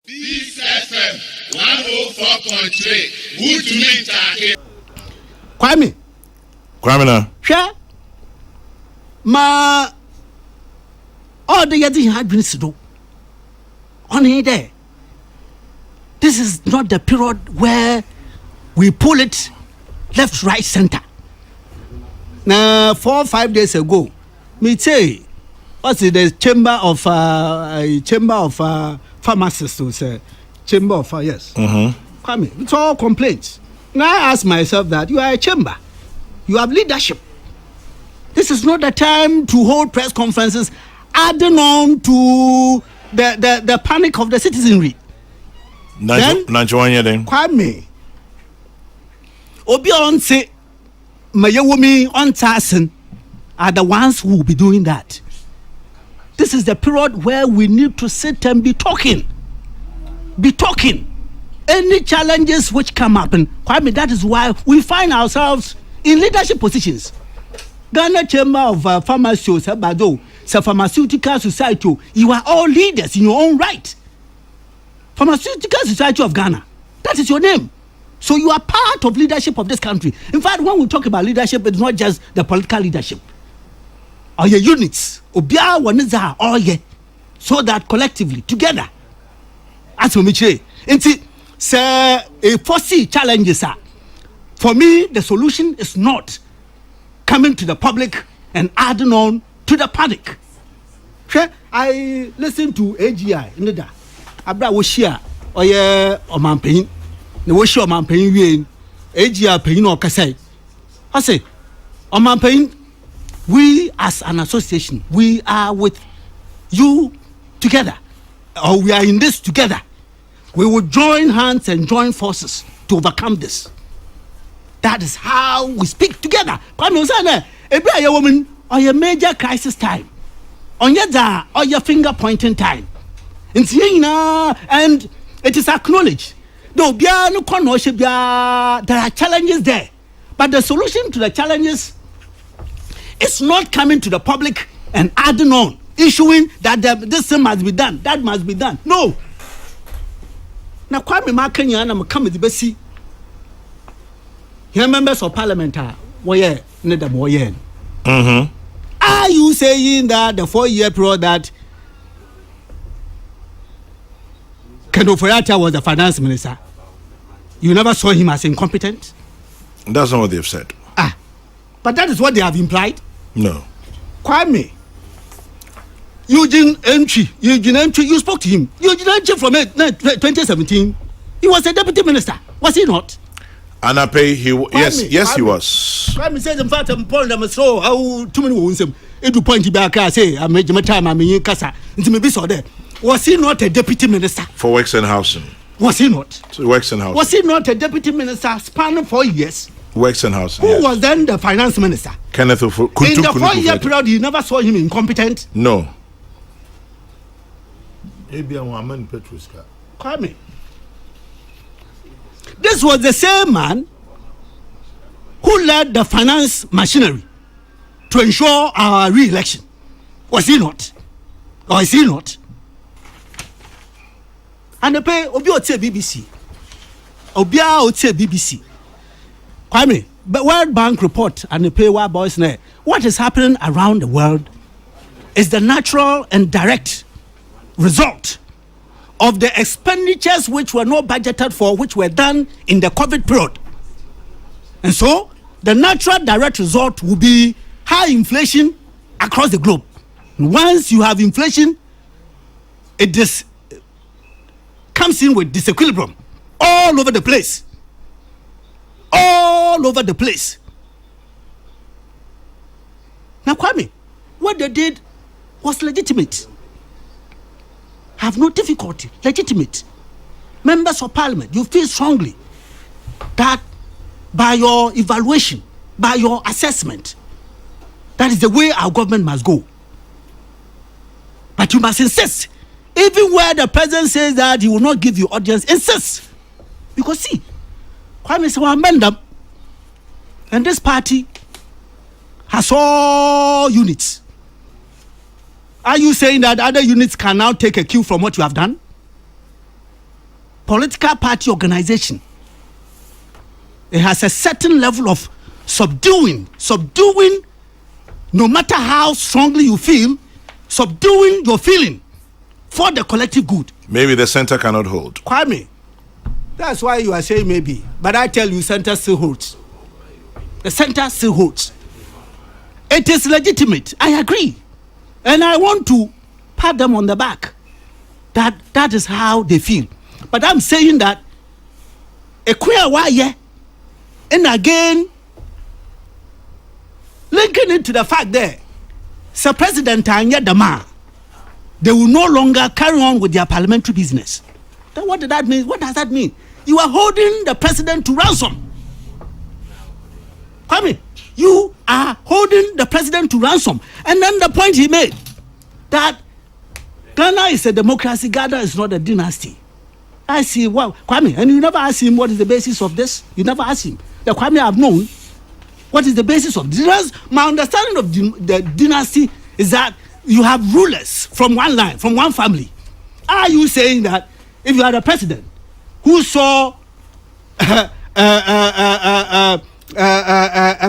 Peace FM 104.3. Good to meet you. Kwamena. Sure. Ma all the other had been to do. Only there. This is not the period where we pull it left, right, center. Now, 4 or 5 days ago, me say, what's it, the chamber of pharmacists who say, chamber of yes. Come it's all complaints. Now I ask myself that you are a chamber, you have leadership. This is not the time to hold press conferences adding on to the panic of the citizenry. Then, Kwame, Obi on say, Mayawomi on Tarsen are the ones who will be doing that. This is the period where we need to sit and be talking. Be talking. Any challenges which come up, and Kwame, that is why we find ourselves in leadership positions. Ghana Chamber of Pharmacists, Bado, Pharmaceutical Society, you are all leaders in your own right. Pharmaceutical Society of Ghana, that is your name. So you are part of leadership of this country. In fact, when we talk about leadership, it's not just the political leadership. Or your units, Obia Waniza, or ye, so that collectively, together, as we say, say a foresee challenges are. For me, the solution is not coming to the public and adding on to the panic. I listen to AGI, Nida, Abra Washia, or ye, or Mampain, the Washia Mampain, AGI Pain or Kasai. I say, or Mampain. We as an association, we are with you together, or we are in this together. We will join hands and join forces to overcome this. That is how we speak together. Every woman on your major crisis time, on your finger pointing time, and it is acknowledged. There are challenges there, but the solution to the challenges. It's not coming to the public and adding on, issuing that this thing must be done, that must be done. No. Now, Kwame Makenya and I'm coming to Bessie. Here, members of parliament are, are you saying that the 4-year period that Ken Ofori-Atta was the finance minister, you never saw him as incompetent? That's not what they've said. But that is what they have implied. No. Kwame. Eugene Antwi, you spoke to him. Eugene Antwi from 2017. He was a deputy minister. Was he not? Anape, yes, he was. Kwame says, in fact, I'm point them so how too many wounds him. It will point back. I say, I made my time. I'm in Casa. Into maybe so there. Was he not a deputy minister? For Works and Housing. Was he not? So Works and Housing. Was he not a deputy minister spanning 4 years? Works and Housing. Who was then the finance minister? Kenneth in the 4-year period, you never saw him incompetent? No. Kwame. This was the same man who led the finance machinery to ensure our re-election. Was he not? Or is he not? And the pay Obi Ote BBC. Obia Ote BBC. Kwame, but World Bank report and the pay boys now. What is happening around the world is the natural and direct result of the expenditures which were not budgeted for, which were done in the COVID period. And so, the natural direct result will be high inflation across the globe. And once you have inflation, it comes in with disequilibrium all over the place. All over the place. Now, Kwame, what they did was legitimate. Have no difficulty. Legitimate. Members of parliament, you feel strongly that by your evaluation, by your assessment, that is the way our government must go. But you must insist. Even where the president says that he will not give you audience, insist. Because see, Kwame said, well, and this party has all units. Are you saying that other units can now take a cue from what you have done? political party organization, it has a certain level of subduing, no matter how strongly you feel, subduing your feeling for the collective good. Maybe the center cannot hold. Kwame, that's why you are saying maybe. But I tell you, center still holds. The center still holds. It is legitimate. I agree. And I want to pat them on the back. That is how they feel. But I'm saying that a queer why, and again, linking it to the fact there, Sir President Anya Dama, they will no longer carry on with their parliamentary business. Then what did that mean? What does that mean? You are holding the president to ransom. Kwame, you are holding the president to ransom. And then the point he made, that Ghana is a democracy, Ghana is not a dynasty. I see, wow, Kwame, and you never ask him what is the basis of this? You never ask him. The Kwame I've known, what is the basis of this? My understanding of the dynasty is that you have rulers from one line, from one family. Are you saying that if you are the president who saw a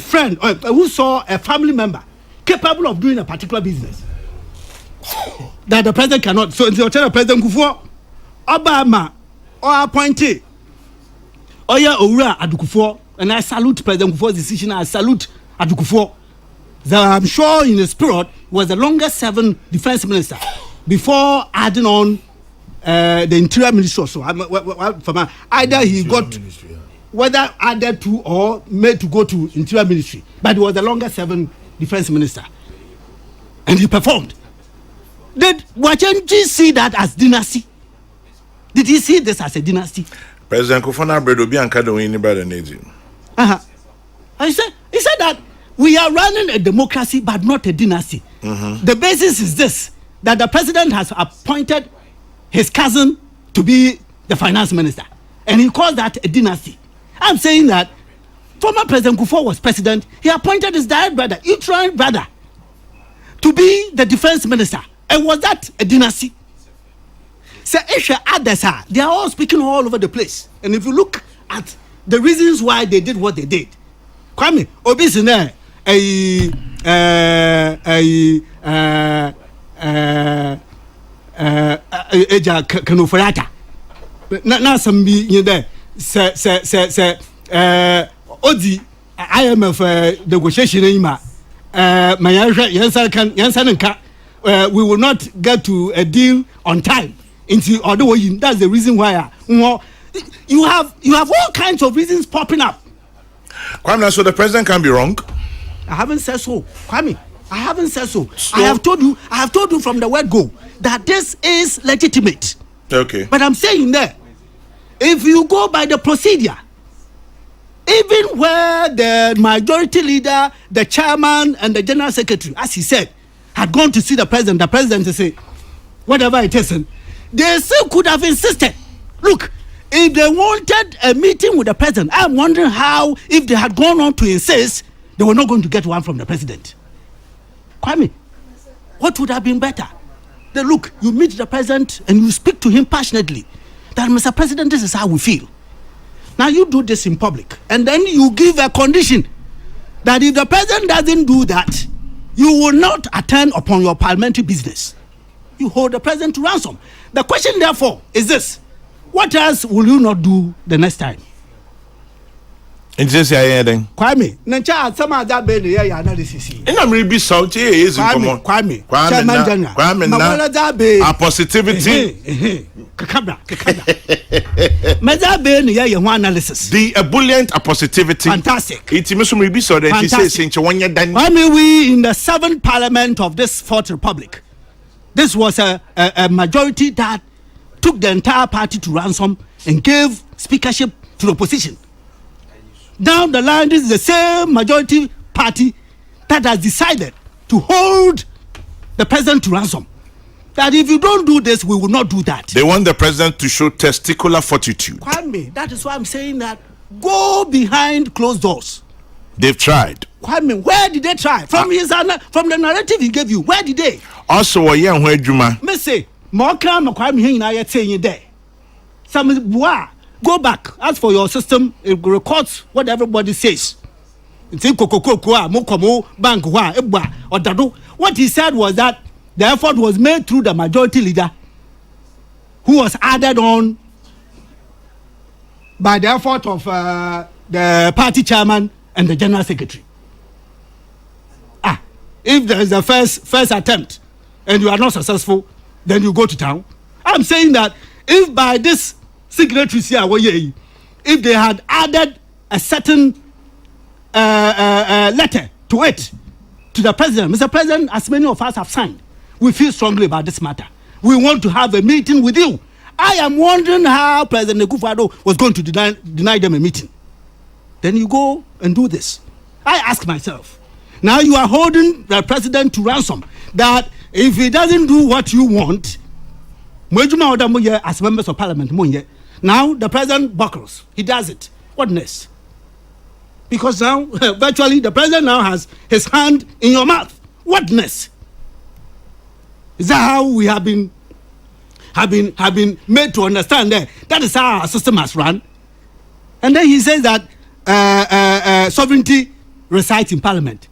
friend or who saw a family member capable of doing a particular business, that the president cannot? So the President Akufo Obama or appointed Oya Owura Adukufo, and I salute President Akufo's decision. I salute Adukufo. I'm sure in the spirit was the longest serving defense minister before adding on the interior ministry also. Either he got whether added to or made to go to interior ministry, but he was the longest serving defense minister, and he performed. Did Wachenji see that as dynasty? Did he see this as a dynasty? President Akufo-Addo be anchored in anybody needing. He said that we are running a democracy but not a dynasty. The basis is this, that the president has appointed his cousin to be the finance minister, and he calls that a dynasty. I'm saying that former President Akufo was president, he appointed his direct brother, Unauthorized brother, to be the defense minister. And was that a dynasty? So others are, they are all speaking all over the place. And if you look at the reasons why they did what they did, Kwame, obisine kanofurata. Na sambi yede se odi IMF negotiation ima mayahwe yansa we will not get to a deal on time. That's the reason why you have all kinds of reasons popping up. Kwame, so the president can be wrong? I haven't said so, Kwame. I haven't said so. I have told you from the word go that this is legitimate. Okay. But I'm saying that if you go by the procedure, even where the majority leader, the chairman, and the general secretary, as he said, had gone to see the president to say, whatever it is, they still could have insisted. Look, if they wanted a meeting with the president, I'm wondering how, if they had gone on to insist, they were not going to get one from the president. Kwame, what would have been better? Then look, you meet the president and you speak to him passionately that, Mr. President, this is how we feel. Now you do this in public, and then you give a condition that if the president doesn't do that, you will not attend upon your parliamentary business. You hold the president to ransom. The question, therefore, is this: what else will you not do the next time? Kwame, Nancha, some of that baby, analysis. And I'm really salty. Kwame, a positivity. Analysis. The ebullient a positivity. Fantastic. It's maybe so that he says, Kwame, we in the 7th parliament of this 4th republic, this was a majority that took the entire party to ransom and gave speakership to the opposition. Down the line, this is the same majority party that has decided to hold the president to ransom. That if you don't do this, we will not do that. They want the president to show testicular fortitude. Kwame, that is why I'm saying that go behind closed doors. They've tried. Kwame, where did they try? From the narrative he gave you, where did they? Also, where Juma. Me say, more crime, Kwame, here in there. Some go back. As for your system, it records what everybody says. What he said was that the effort was made through the majority leader, who was added on by the effort of the party chairman and the general secretary. If there is a first attempt and you are not successful, then you go to town. I'm saying that if by this signatories here, if they had added a certain letter to it, to the president, Mr. President, as many of us have signed, we feel strongly about this matter. We want to have a meeting with you. I am wondering how President Akufo-Addo was going to deny them a meeting. Then you go and do this. I ask myself, now you are holding the president to ransom, that if he doesn't do what you want, as members of parliament, now the president buckles. He does it. What next? Because now, virtually, the president now has his hand in your mouth. What next? Is that how we have been made to understand that that is how our system has run? And then he says that sovereignty resides in parliament.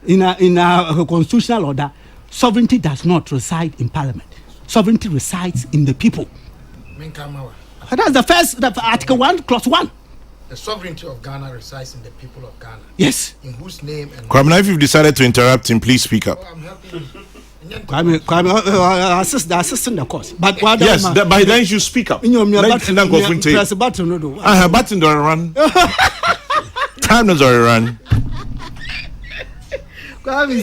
In a constitutional order, sovereignty does not reside in parliament. Sovereignty resides in the people. That's the Article 1, Clause 1. The sovereignty of Ghana resides in the people of Ghana. Yes. In whose name and... Kwamena, if you've decided to interrupt him, please speak up. Oh, I'm helping. Kwame, assistant, of course. But yes, by then you speak up. Press a button. Button don't run. Time doesn't run. Kwame,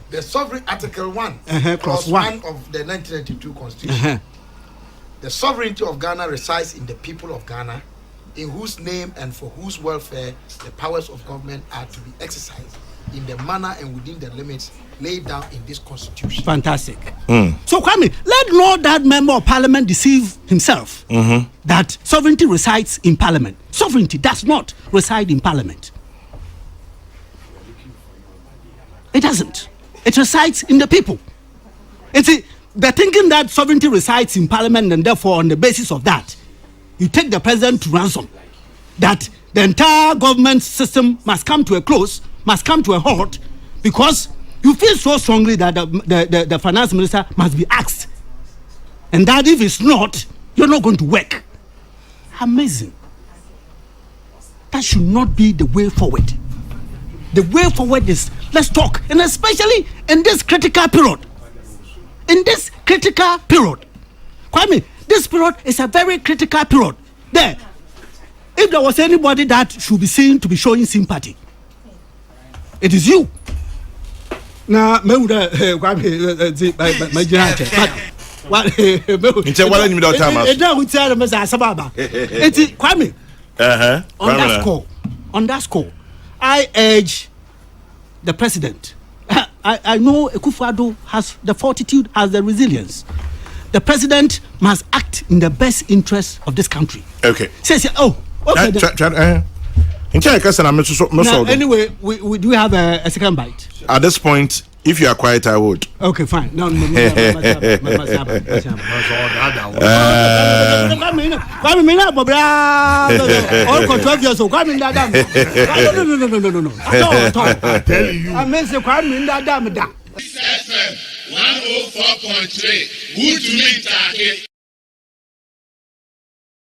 the sovereign Article 1, Clause 1 of the 1992 Constitution. The sovereignty of Ghana resides in the people of Ghana, in whose name and for whose welfare the powers of government are to be exercised in the manner and within the limits laid down in this Constitution. Fantastic. So, Kwame, let not that member of parliament deceive himself that sovereignty resides in parliament. Sovereignty does not reside in parliament. It doesn't. It resides in the people. The thinking that sovereignty resides in parliament, and therefore on the basis of that, you take the president to ransom, that the entire government system must come to a close, must come to a halt, because you feel so strongly that the finance minister must be axed. And that if it's not, you're not going to work. Amazing. That should not be the way forward. The way forward is, let's talk, and especially in this critical period. In this critical period. Kwame, this period is a very critical period. There, if there was anybody that should be seen to be showing sympathy, it is you. Now, Kwame, on that score, I urge the president. I know Akufo-Addo has the fortitude, has the resilience. The president must act in the best interest of this country. Okay. Says, oh, okay. Now, anyway, we do have a second bite. At this point, if you are quiet, I would. Okay, fine. No. I tell you. FM 104.3. Good to meet you.